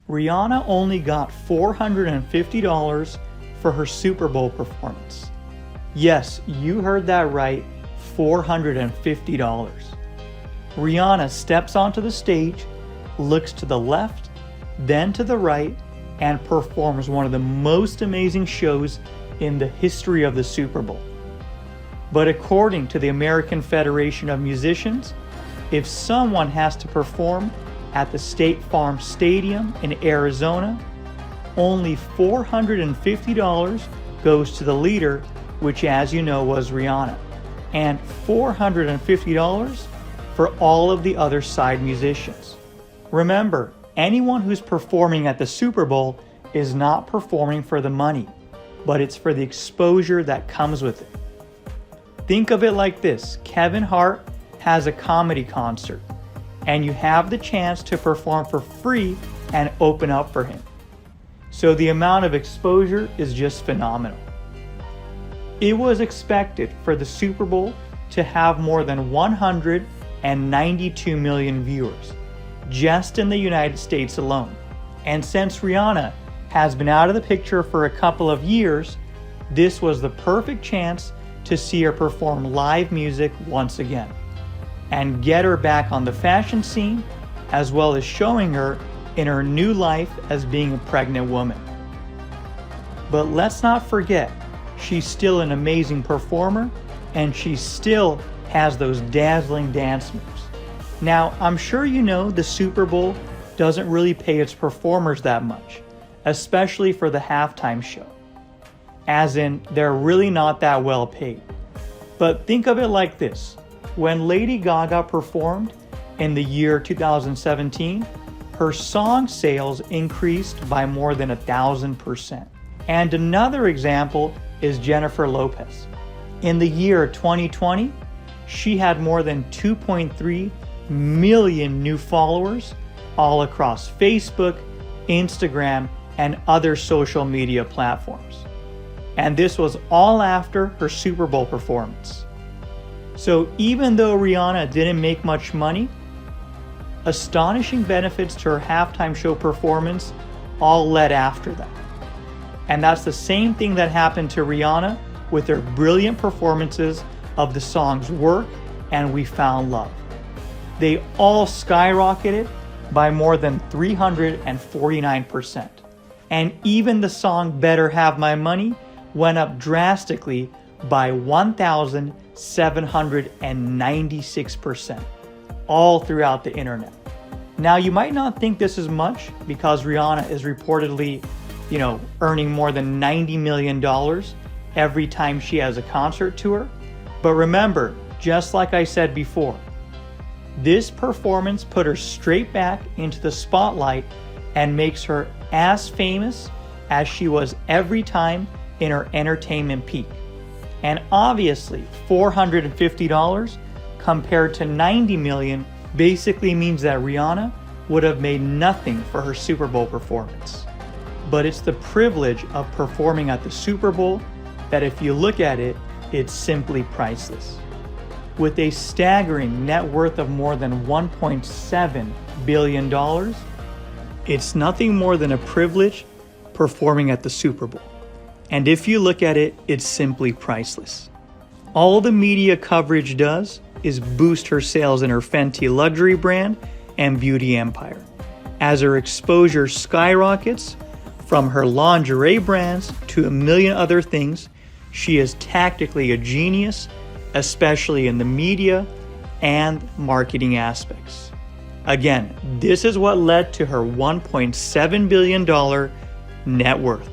Rihanna only got $450 for her Super Bowl performance. Yes, you heard that right, $450. Rihanna steps onto the stage, looks to the left, then to the right, and performs one of the most amazing shows in the history of the Super Bowl. But according to the American Federation of Musicians, if someone has to perform at the State Farm Stadium in Arizona, only $450 goes to the leader, which, as you know, was Rihanna, and $450 for all of the other side musicians. Remember, anyone who's performing at the Super Bowl is not performing for the money, but it's for the exposure that comes with it. Think of it like this: Kevin Hart has a comedy concert, and you have the chance to perform for free and open up for him. So the amount of exposure is just phenomenal. It was expected for the Super Bowl to have more than 192 million viewers, just in the United States alone. And since Rihanna has been out of the picture for a couple of years, this was the perfect chance to see her perform live music once again, and get her back on the fashion scene, as well as showing her in her new life as being a pregnant woman. But let's not forget, she's still an amazing performer, and she still has those dazzling dance moves. Now, I'm sure you know the Super Bowl doesn't really pay its performers that much, especially for the halftime show. As in, they're really not that well paid. But think of it like this: when Lady Gaga performed in the year 2017, her song sales increased by more than 1,000%. And another example is Jennifer Lopez. In the year 2020, she had more than 2.3 million new followers all across Facebook, Instagram, and other social media platforms. And this was all after her Super Bowl performance. So even though Rihanna didn't make much money, astonishing benefits to her halftime show performance all led after that. And that's the same thing that happened to Rihanna with her brilliant performances of the songs Work and We Found Love. They all skyrocketed by more than 349%. And even the song Better Have My Money went up drastically by 1,796%, all throughout the internet. Now, you might not think this is much because Rihanna is reportedly, earning more than $90 million every time she has a concert tour. But remember, just like I said before, this performance put her straight back into the spotlight and makes her as famous as she was every time in her entertainment peak. And obviously, $450 compared to $90 million basically means that Rihanna would have made nothing for her Super Bowl performance. But it's the privilege of performing at the Super Bowl that, if you look at it, it's simply priceless. With a staggering net worth of more than $1.7 billion, it's nothing more than a privilege performing at the Super Bowl. And if you look at it, it's simply priceless. All the media coverage does is boost her sales in her Fenty luxury brand and beauty empire, as her exposure skyrockets from her lingerie brands to a million other things. She is tactically a genius, especially in the media and marketing aspects. Again, this is what led to her $1.7 billion net worth.